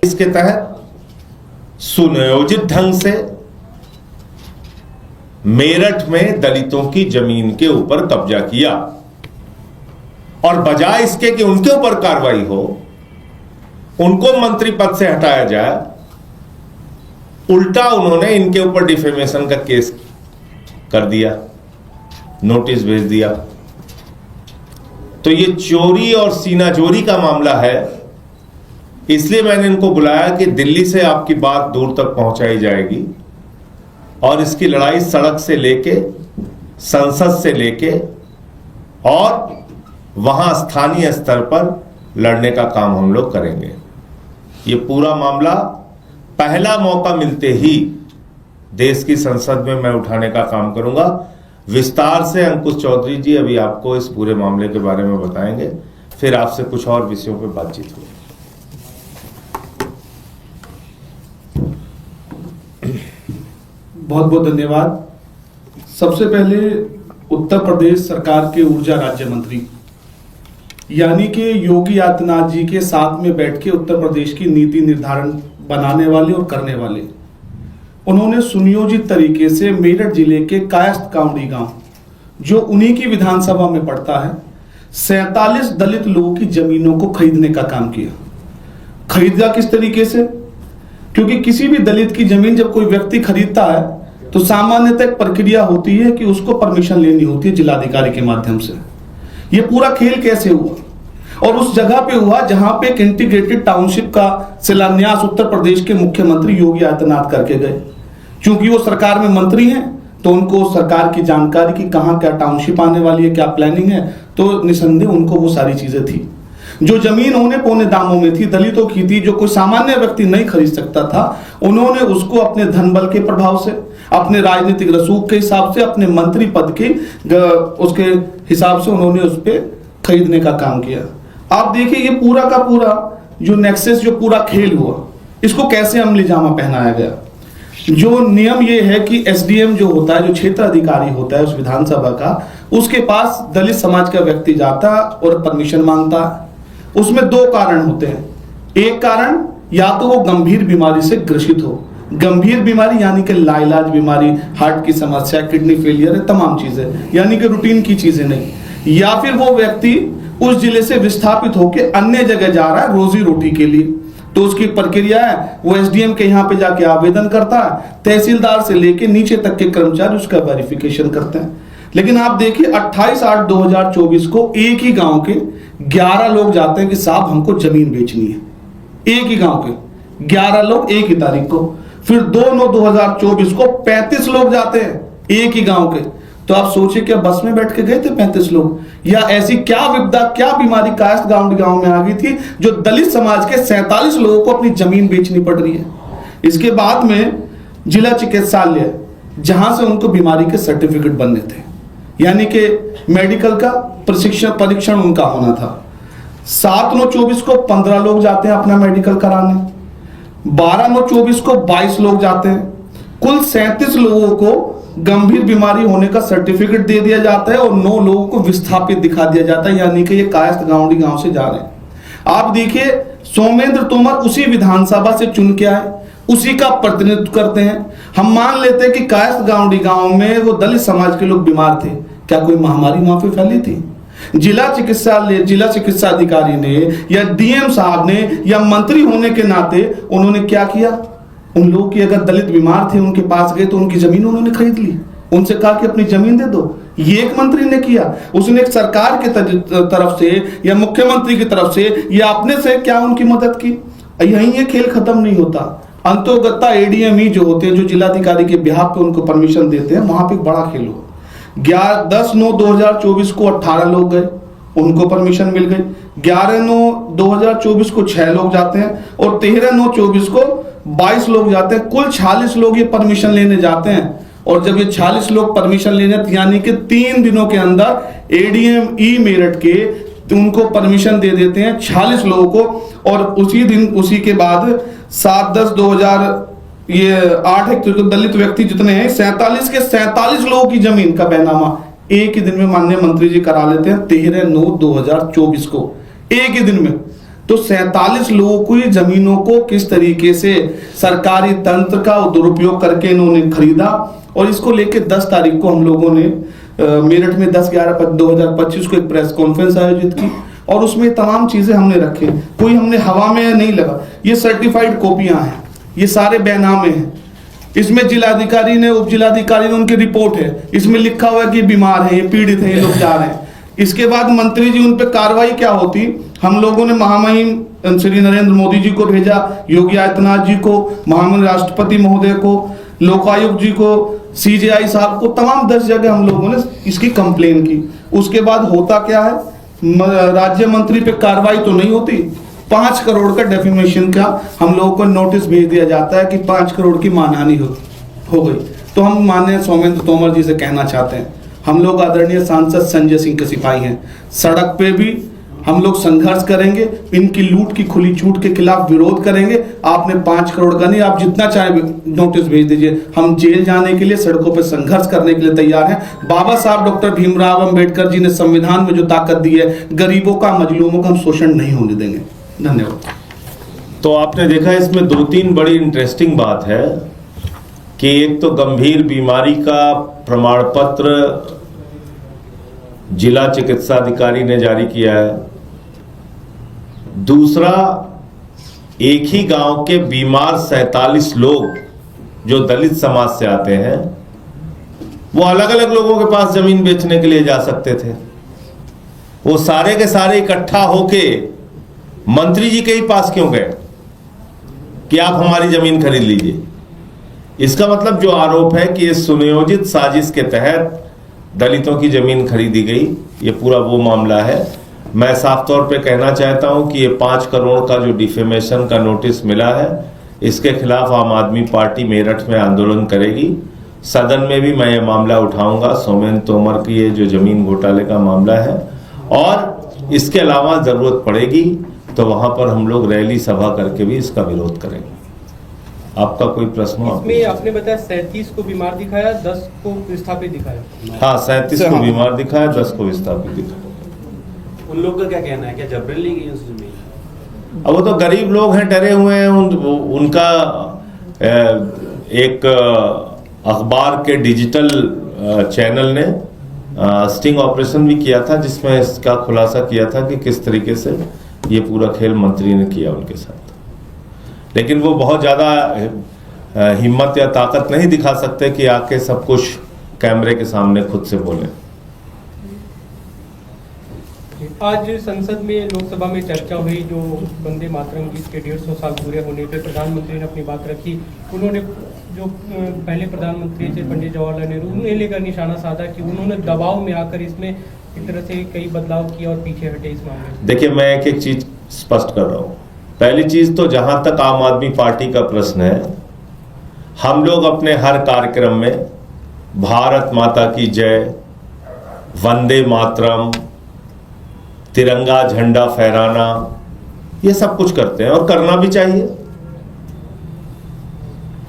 इसके तहत सुनियोजित ढंग से मेरठ में दलितों की जमीन के ऊपर कब्जा किया और बजाय इसके कि उनके ऊपर कार्रवाई हो, उनको मंत्री पद से हटाया जाए, उल्टा उन्होंने इनके ऊपर डिफेमेशन का केस कर दिया, नोटिस भेज दिया। तो ये चोरी और सीनाजोरी का मामला है, इसलिए मैंने इनको बुलाया कि दिल्ली से आपकी बात दूर तक पहुंचाई जाएगी और इसकी लड़ाई सड़क से लेके, संसद से लेके और वहां स्थानीय स्तर पर लड़ने का काम हम लोग करेंगे। ये पूरा मामला पहला मौका मिलते ही देश की संसद में मैं उठाने का काम करूंगा। विस्तार से अंकुश चौधरी जी अभी आपको इस पूरे मामले के बारे में बताएंगे, फिर आपसे कुछ और विषयों पर बातचीत होगी। बहुत बहुत धन्यवाद। सबसे पहले उत्तर प्रदेश सरकार के ऊर्जा राज्य मंत्री यानी कि योगी आदित्यनाथ जी के साथ में बैठ के उत्तर प्रदेश की नीति निर्धारण बनाने वाले और करने वाले, उन्होंने सुनियोजित तरीके से मेरठ जिले के कायस्थ काउंडी गांव, जो उन्हीं की विधानसभा में पड़ता है, 47 दलित लोगों की जमीनों को खरीदने का काम किया। खरीदा किस तरीके से? क्योंकि किसी भी दलित की जमीन जब कोई व्यक्ति खरीदता है तो सामान्यतः एक प्रक्रिया होती है कि उसको परमिशन लेनी होती है जिलाधिकारी के माध्यम से। ये पूरा खेल कैसे हुआ? और उस जगह पे हुआ जहां पे एक इंटीग्रेटेड टाउनशिप का शिलान्यास उत्तर प्रदेश के मुख्यमंत्री योगी आदित्यनाथ करके गए। क्योंकि वो सरकार में मंत्री हैं तो उनको सरकार की जानकारी की कहां क्या टाउनशिप आने वाली है, क्या प्लानिंग है, तो निसंदेह उनको वो सारी चीजें थी। जो जमीन औने पौने दामों में थी, दलितों की थी, जो कोई सामान्य व्यक्ति नहीं खरीद सकता था, उन्होंने उसको अपने धन बल के प्रभाव से, अपने राजनीतिक रसूख के हिसाब से, अपने मंत्री पद के उसके हिसाब से उन्होंने उस पर खरीदने का काम किया। आप देखिए ये पूरा का पूरा जो नेक्सस, जो पूरा खेल हुआ, इसको कैसे अमली जामा पहनाया गया। जो नियम ये है कि एसडीएम जो होता है, जो क्षेत्र अधिकारी होता है उस विधानसभा का, उसके पास दलित समाज का व्यक्ति जाता और परमिशन मांगता है। उसमें दो कारण होते हैं। एक कारण या तो वो गंभीर बीमारी से ग्रसित हो, गंभीर बीमारी यानी कि लाइलाज बीमारी, हार्ट की समस्या, किडनी फेलियर है, तमाम चीजें, यानी कि रूटीन की चीजें नहीं, या फिर वो व्यक्ति उस जिले से विस्थापित होकर अन्य जगह जा रहा है रोजी रोटी के लिए, तो उसकी प्रक्रिया है वो एसडीएम के यहाँ पे जाके आवेदन करता है, तहसीलदार से लेके नीचे तक के कर्मचारी उसका वेरिफिकेशन करते हैं। लेकिन आप देखिए 28/8/2024 को एक ही गांव के 11 लोग जाते हैं कि साहब हमको जमीन बेचनी है। एक ही गांव के 11 लोग एक ही तारीख को। फिर 2/9/2024 को 35 लोग जाते हैं एक ही गांव के। तो आप सोचिए क्या बस में बैठ के गए थे 35 लोग, या ऐसी क्या विपदा, क्या बीमारी कायस्थ गांव में आ गई थी जो दलित समाज के 47 लोगों को अपनी जमीन बेचनी पड़ रही है। इसके बाद में जिला चिकित्सालय, जहां से उनको बीमारी के सर्टिफिकेट बनने थे, यानी कि मेडिकल का परीक्षण उनका होना था। 7/9/24 को 15 लोग जाते हैं अपना मेडिकल कराने, 12/9/24 को 22 लोग जाते हैं, कुल 37 लोगों को गंभीर बीमारी होने का सर्टिफिकेट दे दिया जाता है और 9 लोगों को विस्थापित दिखा दिया जाता है, यानी कि ये कायस्थ गांवडी गांव से जा रहे हैं। आप देखिए सोमेंद्र तोमर उसी विधानसभा से चुन के आए, उसी का प्रतिनिधित्व करते हैं। हम मान लेते हैं कि कायस्थ गांवडी गांव में वो दलित समाज के लोग बीमार थे, क्या कोई महामारी वहां पे फैली थी? जिला चिकित्सा अधिकारी ने या डीएम साहब ने या मंत्री होने के नाते उन्होंने क्या किया? उन लोगों की अगर दलित बीमार थे उनके पास गए तो उनकी जमीन उन्होंने खरीद ली, उनसे कहा कि अपनी जमीन दे दो। ये एक मंत्री ने किया, उसने एक सरकार की तरफ से या मुख्यमंत्री की तरफ से या अपने से क्या उनकी मदद की? यहीं ये खेल खत्म नहीं होता। अंतोगत्ता एडीएम जो होते हैं, जो जिलाधिकारी के बिहाफ पे उनको परमिशन देते हैं, वहां पे बड़ा खेल हुआ। 10/9/2024 को 18 लोग गए, उनको परमिशन मिल गई। 11/9/2024 को 6 लोग जाते हैं और 13/9/24 को 22 लोग जाते हैं। कुल 46 लोग ये परमिशन लेने जाते हैं। और जब ये 46 लोग परमिशन लेने, यानी कि 3 दिनों के अंदर एडीएम मेरठ के उनको परमिशन दे देते हैं 46 लोगों को। और उसी दिन, उसी के बाद 7/10/2000 ये 8 दलित व्यक्ति जितने हैं 47 के 47 लोगों की जमीन का बैनामा एक ही दिन में माननीय मंत्री जी करा लेते हैं 13/9/2024 को, एक ही दिन में। तो 47 लोगों की जमीनों को किस तरीके से सरकारी तंत्र का दुरुपयोग करके इन्होंने खरीदा, और इसको लेके 10 तारीख को हम लोगों ने मेरठ में 10/11/2025 को एक प्रेस कॉन्फ्रेंस आयोजित की, और उसमें तमाम चीजें हमने रखी। कोई हमने हवा में नहीं लगा, ये सर्टिफाइड कॉपियां हैं, ये सारे बैनामे हैं। इसमें जिलाधिकारी ने, उप जिलाधिकारी ने, उनकी रिपोर्ट है, इसमें लिखा हुआ है कि बीमार है, ये पीड़ित है, ये लोग जा रहे हैं। इसके बाद मंत्री जी उन पे कार्रवाई क्या होती, हम लोगों ने महामहिम श्री नरेंद्र मोदी जी को भेजा, योगी आदित्यनाथ जी को, महामहिम राष्ट्रपति महोदय को, लोकायुक्त जी को, सीजेआई साहब को, तमाम 10 जगह हम लोगों ने इसकी कंप्लेन की। उसके बाद होता क्या है, राज्य मंत्री पे कार्रवाई तो नहीं होती, 5 करोड़ का डेफिमेशन का हम लोगों को नोटिस भेज दिया जाता है कि 5 करोड़ की मानहानि हो गई। तो हम माननीय सोमेंद्र तोमर जी से कहना चाहते हैं, हम लोग आदरणीय सांसद संजय सिंह के सिपाही हैं, सड़क पे भी हम लोग संघर्ष करेंगे, इनकी लूट की खुली छूट के खिलाफ विरोध करेंगे। आपने 5 करोड़ का नहीं, आप जितना चाहे नोटिस भेज दीजिए, हम जेल जाने के लिए, सड़कों पर संघर्ष करने के लिए तैयार हैं। बाबा साहब डॉक्टर भीमराव अंबेडकर जी ने संविधान में जो ताकत दी है, गरीबों का, मजलूमों का हम शोषण नहीं होने देंगे। धन्यवाद। तो आपने देखा इसमें 2-3 बड़ी इंटरेस्टिंग बात है कि एक तो गंभीर बीमारी का प्रमाण पत्र जिला चिकित्सा अधिकारी ने जारी किया है, दूसरा एक ही गांव के बीमार 47 लोग जो दलित समाज से आते हैं, वो अलग अलग लोगों के पास जमीन बेचने के लिए जा सकते थे, वो सारे के सारे इकट्ठा होके मंत्री जी के ही पास क्यों गए कि आप हमारी जमीन खरीद लीजिए। इसका मतलब जो आरोप है कि इस सुनियोजित साजिश के तहत दलितों की जमीन खरीदी गई, ये पूरा वो मामला है। मैं साफ तौर पे कहना चाहता हूं कि ये 5 करोड़ का जो डिफेमेशन का नोटिस मिला है, इसके खिलाफ आम आदमी पार्टी मेरठ में आंदोलन करेगी। सदन में भी मैं ये मामला उठाऊंगा, सोमेंद्र तोमर की ये जो जमीन घोटाले का मामला है, और इसके अलावा जरूरत पड़ेगी तो वहां पर हम लोग रैली सभा करके भी इसका विरोध करेंगे। आपका कोई प्रश्न हो? इसमें आपने बताया 37 को बीमार दिखाया, 10 को विस्थापित दिखाया। हाँ, 37 को बीमार दिखाया, 10 को विस्थापित दिखाया। उन लोग का क्या कहना है, क्या जबरन ली गई उस जमीन? अब वो तो गरीब लोग हैं, डरे हुए हैं। उनका एक अखबार के डिजिटल चैनल ने स्टिंग ऑपरेशन भी किया था, जिसमें इसका खुलासा किया था कि किस तरीके से ये पूरा खेल मंत्री ने किया उनके साथ। लेकिन वो बहुत ज़्यादा हिम्मत या ताकत नहीं दिखा सकते कि आके सब कुछ कैमरे के सामने खुद से बोले। आज संसद में, लोकसभा में चर्चा हुई जो वंदे मातरम गीत के 150 साल पूरे होने पे प्रधानमंत्री ने अपनी बात रखी। उन्होंने जो पहले प्रधानमंत्री थे पंडित जवाहरलाल नेहरू, उन्हें लेकर निशाना साधा कि उन्होंने दबाव में आकर इसमें एक तरह से कई बदलाव किया और पीछे हटे इस मामले। देखिए, मैं एक एक चीज स्पष्ट कर रहा हूं। पहली चीज तो जहां तक आम आदमी पार्टी का प्रश्न है, हम लोग अपने हर कार्यक्रम में भारत माता की जय, वंदे मातरम, तिरंगा झंडा फहराना, ये सब कुछ करते हैं और करना भी चाहिए।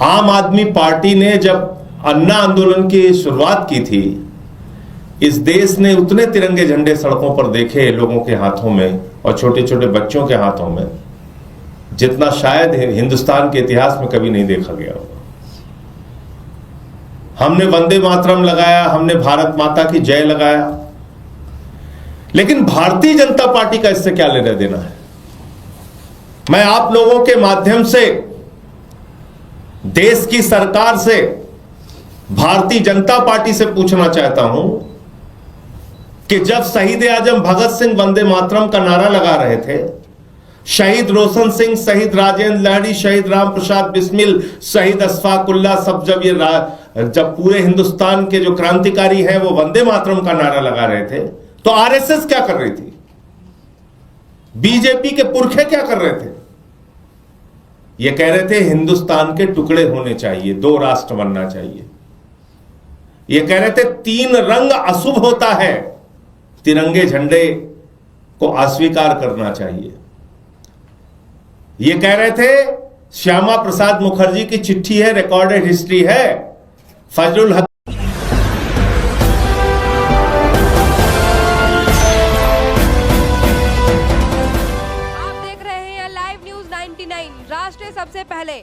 आम आदमी पार्टी ने जब अन्ना आंदोलन की शुरुआत की थी, इस देश ने उतने तिरंगे झंडे सड़कों पर देखे लोगों के हाथों में और छोटे छोटे बच्चों के हाथों में, जितना शायद हिंदुस्तान के इतिहास में कभी नहीं देखा गया होगा। हमने वंदे मातरम लगाया, हमने भारत माता की जय लगाया, लेकिन भारतीय जनता पार्टी का इससे क्या लेना देना है? मैं आप लोगों के माध्यम से देश की सरकार से, भारतीय जनता पार्टी से पूछना चाहता हूं कि जब शहीद आजम भगत सिंह वंदे मातरम का नारा लगा रहे थे, शहीद रोशन सिंह, शहीद राजेंद्र लाहिड़ी, शहीद राम प्रसाद बिस्मिल, शहीद अशफाक उल्लाह, सब जब पूरे हिंदुस्तान के जो क्रांतिकारी हैं वो वंदे मातरम का नारा लगा रहे थे, तो आरएसएस क्या कर रही थी? बीजेपी के पुरखे क्या कर रहे थे? ये कह रहे थे हिंदुस्तान के टुकड़े होने चाहिए, 2 राष्ट्र बनना चाहिए। ये कह रहे थे 3 रंग अशुभ होता है, तिरंगे झंडे को अस्वीकार करना चाहिए। ये कह रहे थे श्यामा प्रसाद मुखर्जी की चिट्ठी है, रिकॉर्डेड हिस्ट्री है, फजलुल हक। 99 राष्ट्र सबसे पहले।